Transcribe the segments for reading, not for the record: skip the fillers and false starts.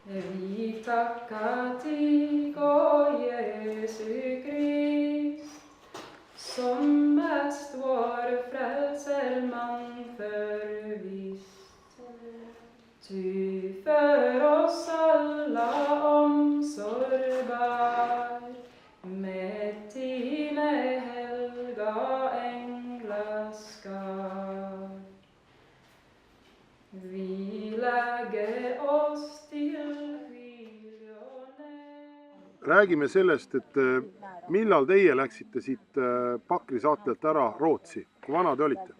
Vi tackar dig, o Jesu Krist, som mest vår frälserman förvisst. Du för oss alla omsorg bar, med dine helga änglaskar. Vi lägger oss till Räägime sellest, et millal teie läksite siit Pakri saatelt ära Rootsi, kui vana te olite?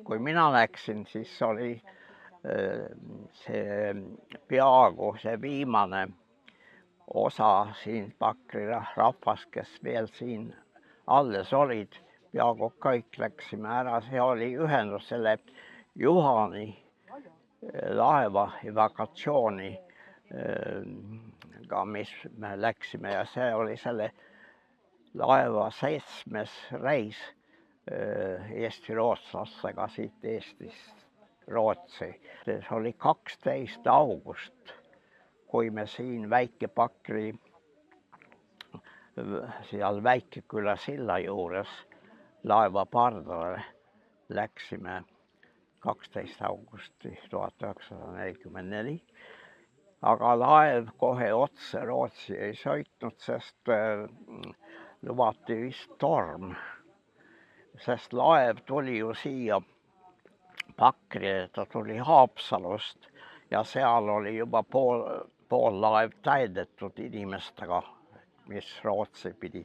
Kui mina läksin, siis oli see peaaegu see viimane osa siin Pakri rahvas, kes veel siin alles olid, peaaegu kõik läksime ära. See oli ühendus selle Juhani laeva evakuatsiooni ka, mis me läksime, ja see oli selle laeva 7. reis Eesti rootslastega siit Eestist Rootsi. See oli 12. august, kui me siin Väike-Pakri seal Väikeküla silla juures laeva pardale läksime 12. augusti 1944. Aga laev kohe otse Rootsi ei sõitnud, sest lubati vist torm. Sest laev tuli ju siia Pakri, ta tuli Haapsalust ja seal oli juba pool laev täidetud inimestega, mis Rootsi pidi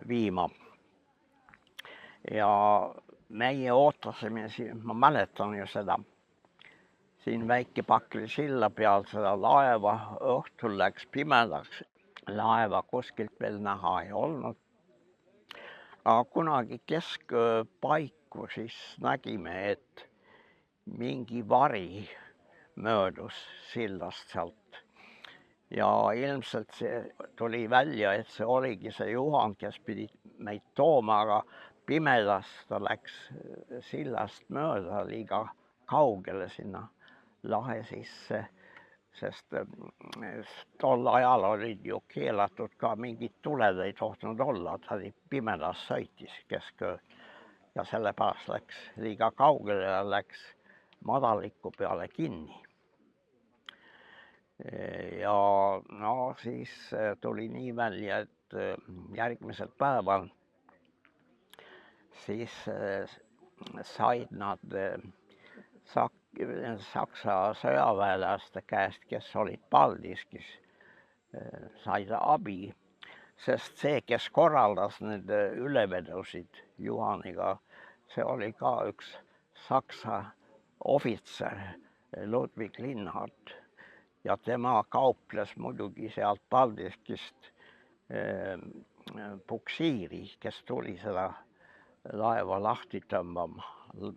viima. Ja meie ootasime siin, ma mäletan ju seda, siin Väike-Pakri silla peal seda laeva, õhtul läks pimedaks, laeva kuskilt veel näha ei olnud. Aga kunagi keskpaiku siis nägime, et mingi vari möödus sillast sealt. Ja ilmselt see tuli välja, et see oligi see Juhan, kes pidi meid tooma, aga pimedas ta läks sillast mööda liiga kaugele sinna lahe sisse, sest tol ajal olid ju keelatud ka mingid tuled ei tohtinud olla, ta pimedas sõitis keskööl ja sellepärast läks liiga kaugele ja läks madaliku peale kinni. Ja no siis tuli nii välja, et järgmisel päeval siis said nad Saksa sõjaväelaste käest, kes olid Paldiskis, said abi, sest see, kes korraldas need ülevedusid Juhaniga, see oli ka üks Saksa ohvitser, Ludwig Linhart, ja tema kauples muidugi sealt Paldiskist puksiiri, kes tuli seda laeva lahti tõmbama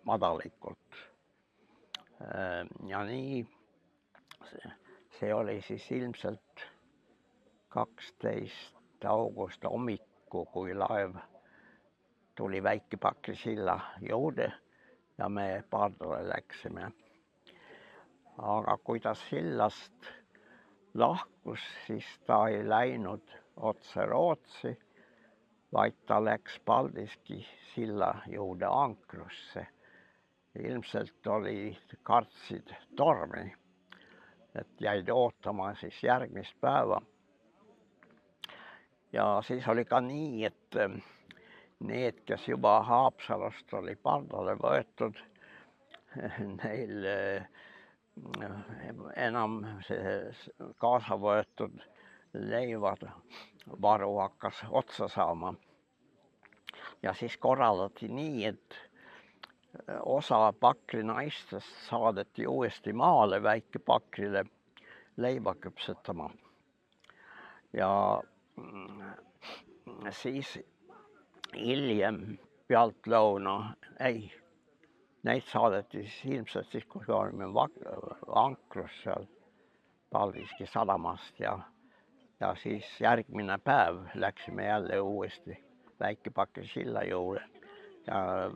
madalikult. Ja nii see oli siis ilmselt 12. august hommiku, kui laev tuli Väike-Pakri silla juurde ja me pardale läksime. Aga kui ta sillast lahkus, siis ta ei läinud otse Rootsi, vaid ta läks Paldiski silla juurde ankrusse. Ilmselt kartsid tormi, et jäid ootama siis järgmist päeva. Ja siis oli ka nii, et need, kes juba Haapsalust oli pardale võetud, neil enam see kaasa võetud leivad varu hakkas otsa saama. Ja siis korraldati nii, et osa Pakri naistest saadeti uuesti maale Väike-Pakrile leiba küpsetama. Ja siis hiljem pealtlõuna, neid saadeti siis ilmselt siis, kui olime ankrus seal Paldiski sadamast ja siis järgmine päev läksime jälle uuesti Väike-Pakri silla juurde ja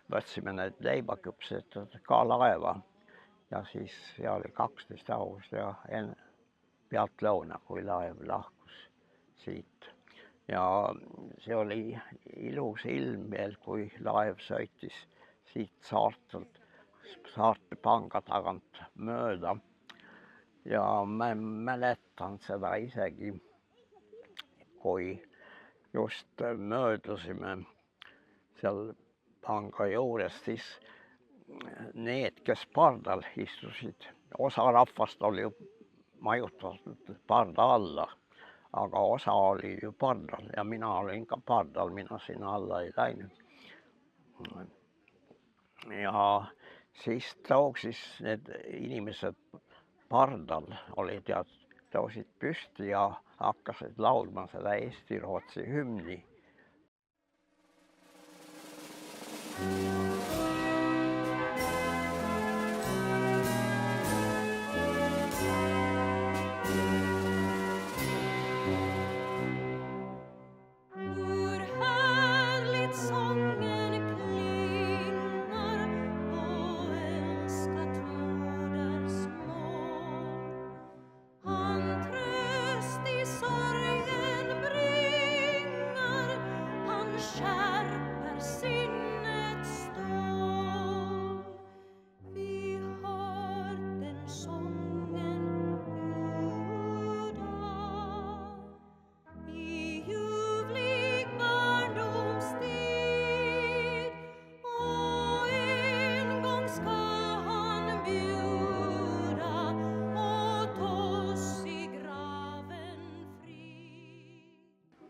võtsime need leibaküpsetud ka laeva ja siis see oli 12 august ja pealtlõuna, kui laev lahkus siit. Ja see oli ilus ilm veel, kui laev sõitis siit saarte panga tagant mööda. Ja ma mäletan seda isegi, kui just möödusime seal panga juures, siis need, kes pardal istusid, osa rahvast oli ju majutatud parda alla, aga osa oli ju pardal ja mina olin ka pardal, mina sinna alla ei läinud. Ja siis tõusis need inimesed pardal olid ja tõusid püsti ja hakkasid laulma seda Eesti-Rootsi hümni.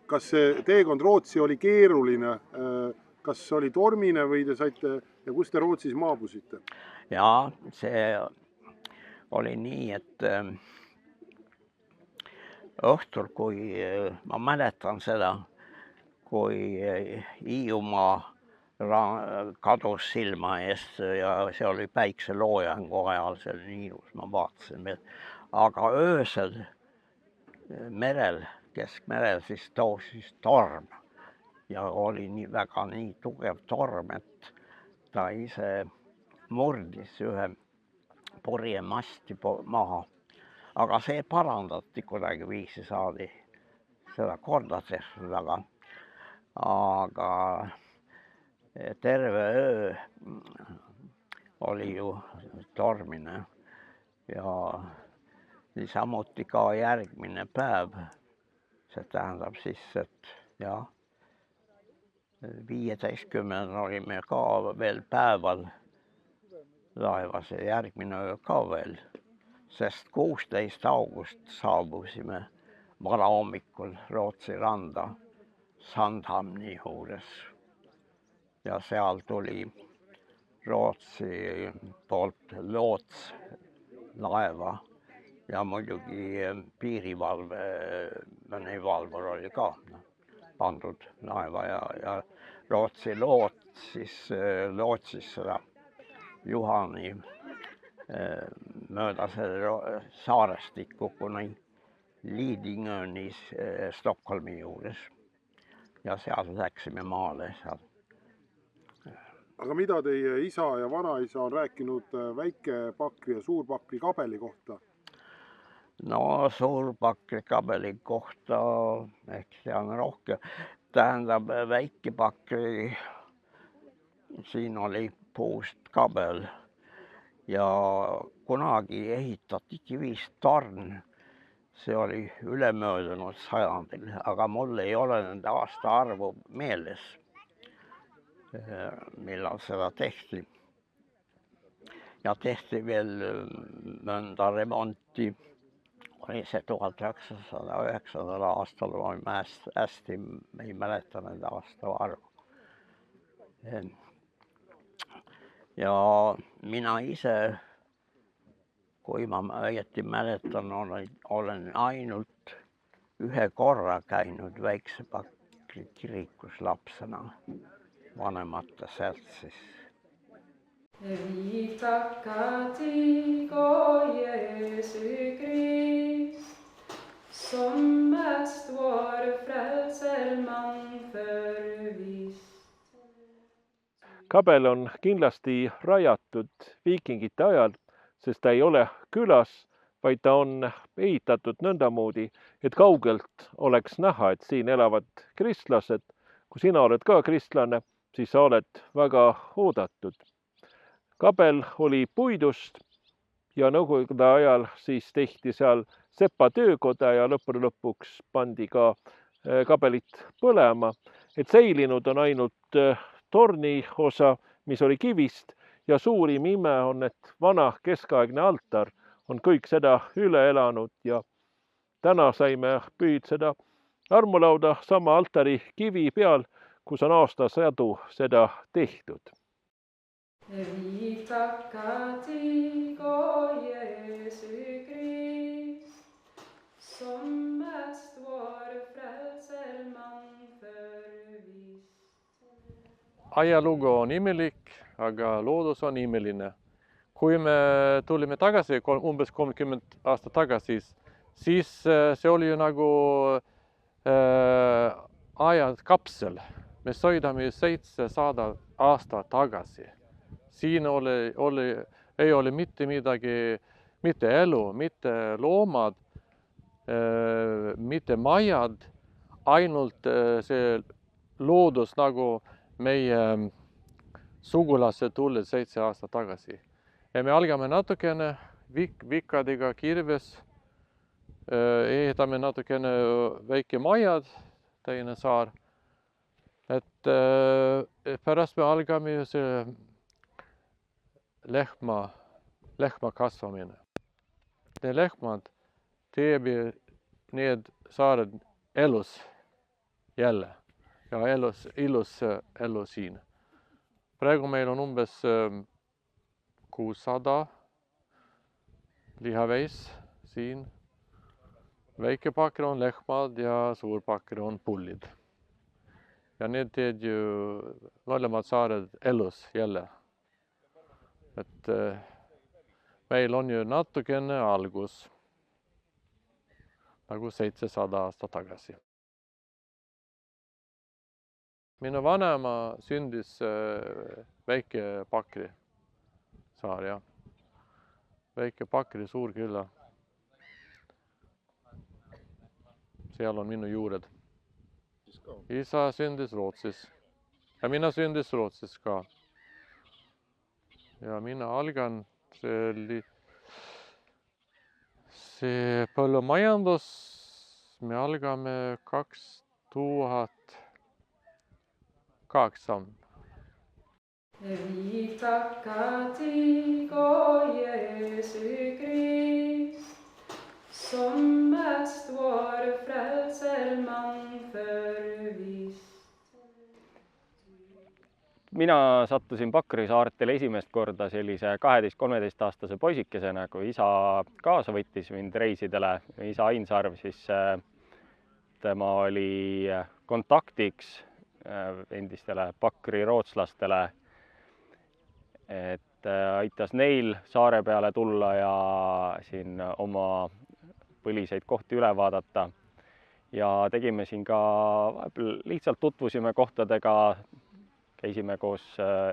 Kas see teekond Rootsi oli keeruline, kas oli tormine või te saite ja kus te Rootsis maabusite? Ja see oli nii, et õhtul, kui ma mäletan seda, kui Hiiumaa kadus silma eest ja see oli päikseloojangu ajal, see oli nii ilus, ma vaatasin veel. Aga öösel merel, keskmerel siis tõusis torm ja oli väga nii tugev torm, et ta ise murdis ühe purjemasti maha. Aga see parandati kuidagiviisi, saadi seda korda tehtud, aga terve öö oli ju tormine ja niisamuti ka järgmine päev. See tähendab siis, et jah, 15. olime ka veel päeval laevas ja järgmine öö ka veel, sest 16. august saabusime varahommikul Rootsi randa Sandhamni juures. Ja seal tuli Rootsi poolt loots laeva ja muidugi piirivalvur oli ka pandud laeva ja Rootsi lootsis seda Juhani mööda selle saarestikku kuni Lidingönis Stockholmi juures. Ja seal läksime maale seal. Aga mida teie isa ja vanaisa on rääkinud väikepakri ja suurpakri kabeli kohta? No suurpakri kabeli kohta ehk see on rohkem. Tähendab, väikepakri siin oli puust kabel ja kunagi ehitati kivist torn. See oli ülemöödunud sajandil, aga mul ei ole nende aastaarvu meeles, millal seda tehti. Ja tehti veel mõnda remonti. Oli see 1909. aastal, ma hästi ei mäleta nende aastaarvu. Ja mina ise, kui ma õieti mäletan, olen ainult ühe korra käinud Väiksepakri kirikus lapsena vanemate seltsis. Vi tackar dig, o Jesu Krist, som mest vår frälserman förvist. Kabel on kindlasti rajatud viikingite ajal, sest ta ei ole külas, vaid ta on ehitatud nõndamoodi, et kaugelt oleks näha, et siin elavad kristlased. Kui sina oled ka kristlane, siis sa oled väga oodatud. Kabel oli puidust ja nõukogude ajal siis tehti seal sepa töökoda ja lõpuks pandi ka kabelit põlema. Et säilinud on ainult torni osa, mis oli kivist ja suurim ime on, et vana keskaegne altar on kõik seda üle elanud ja täna saime püüdseda armulauda sama altari kivi peal, kus on aastasadu seda tehtud. Vi tackar dig, o Jesu Krist, som mest vår frälserman förvist. Ajalugu on imelik, aga loodus on imeline. Kui me tulime tagasi umbes 30 aastat tagasi, siis see oli ju nagu ajakapsel. Me sõidame 700 aastat tagasi. Siin ei ole mitte midagi, mitte elu, mitte loomad, mitte majad, ainult see loodus nagu meie sugulased tulid 7 aastat tagasi. Ja me algame natukene vikadega kirves, ehitame natukene väike majad, teine saar. Et pärast me algame see lehma kasvamine. Need lehmad teeb need saared elus jälle ja ilus elu siin. Praegu meil on umbes 600 lihaveis siin. Väike pakker on lehmad ja suur pakker on pullid. Ja need teed ju mõlemad saared elus jälle. Et meil on ju natukene algus, nagu 700 aastat tagasi. Minu vanema sündis väike Pakri saar, jah. Väike Pakri Suurküla. Seal on minu juured. Isa sündis Rootsis ja mina sündis Rootsis ka. Ja mina algan see põllumajandus, me algame 2008. Vi tackar dig, o Jesu Krist, som mest vår frälserman förvist. Mina sattusin Pakri saartele esimest korda sellise 12-13-aastase poisikesena, kui isa kaasa võttis mind reisidele. Isa Ainsarv, siis tema oli kontaktiks endistele Pakri rootslastele, et aitas neil saare peale tulla ja siin oma põliseid kohti üle vaadata. Ja tegime siin ka, lihtsalt tutvusime kohtadega, käisime koos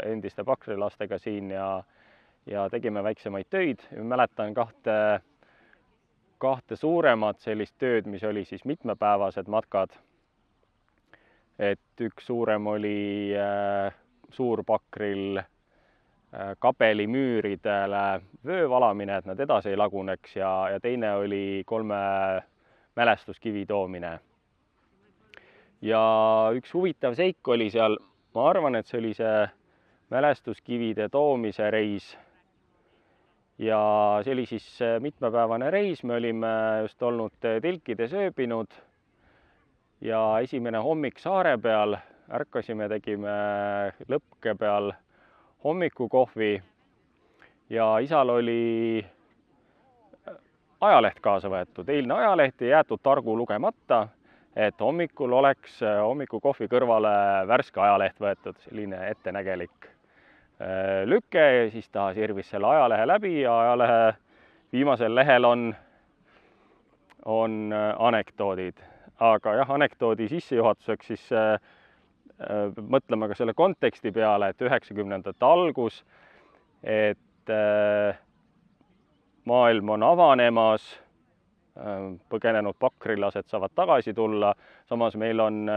endiste Pakri lastega siin ja tegime väiksemaid töid. Mäletan kahte suuremat sellist tööd, mis oli siis mitmepäevased matkad. Et üks suurem oli Suurpakril kabelimüüridele vöö valamine, et nad edasi ei laguneks ja teine oli 3 mälestuskivi toomine. Ja üks huvitav seik oli seal, ma arvan, et see oli see mälestuskivide toomise reis. Ja see oli siis mitmepäevane reis, me olime just olnud telkides ööbinud ja esimene hommik saare peal, ärkasime, tegime lõpke peal hommikukohvi ja isal oli ajaleht kaasa võetud, eilne ajaleht ja jäetud targu lugemata, et hommikul oleks hommikukohvi kõrvale värske ajaleht võetud, selline ettenägelik lüke ja siis ta sirvis selle ajalehe läbi ja ajalehe viimasel lehel on anekdoodid. Aga jah, anekdoodi sissejuhatuseks siis mõtleme ka selle konteksti peale, et 90-ndate algus, et maailm on avanemas, põgenenud pakrilased saavad tagasi tulla, samas meil on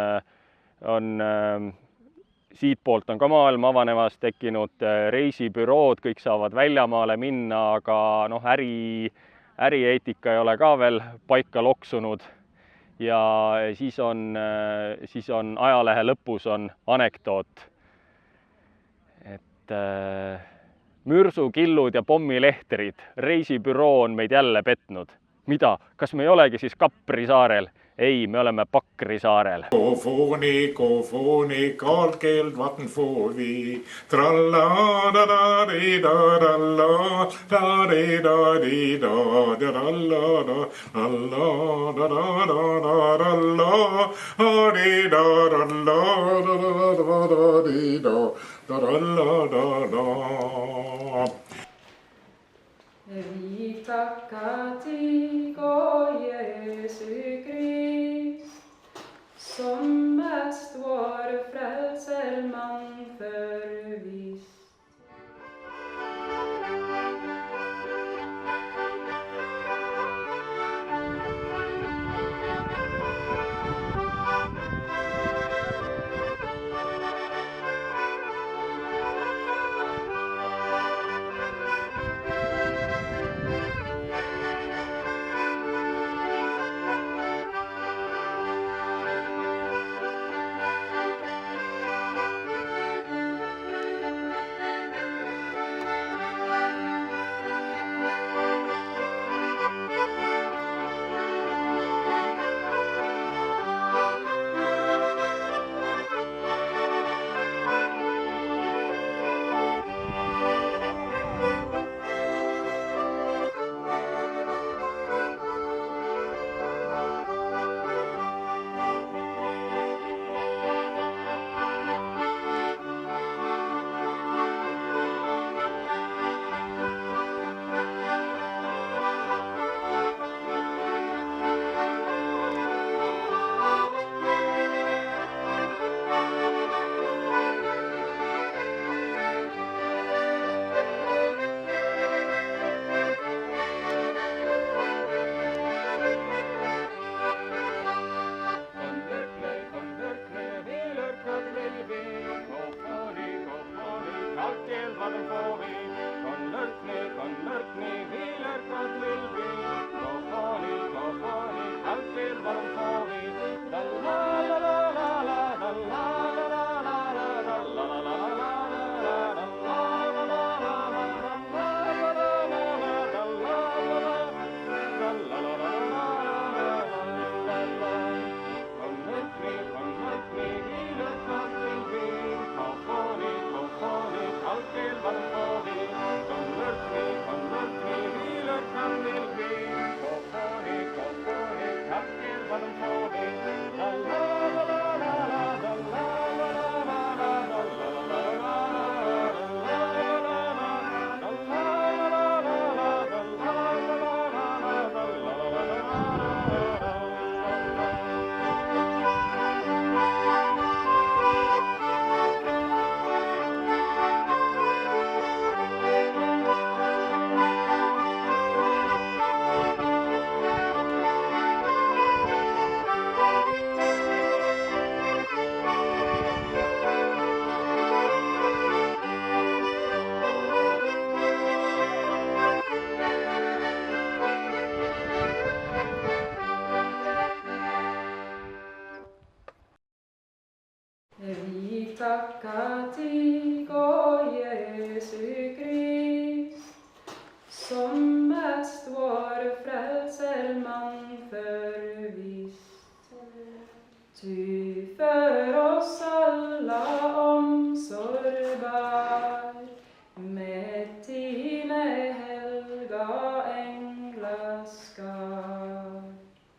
siitpoolt on ka maailm avanemas, tekkinud reisibürood, kõik saavad väljamaale minna, aga noh, ärieetika ei ole ka veel paika loksunud. Ja siis on ajalehe lõpus on anekdoot, et mürsukillud ja pommilehterid, reisibüroo on meid jälle petnud. Mida? Kas me ei olegi siis Kapri saarel? Ei, me oleme Pakri saarel. Kofoni, kaldkeeld vatten får vi. Tralla, da da di da ralla, da di da di da da ralla, da ralla, da da da da ralla, da di da ralla, da da di da da ralla, da da. Vi tackar dig, o Jesu Krist, som mest vår frälserman förvist. Vi tackar dig, o Jesu Krist, som mest vår frälserman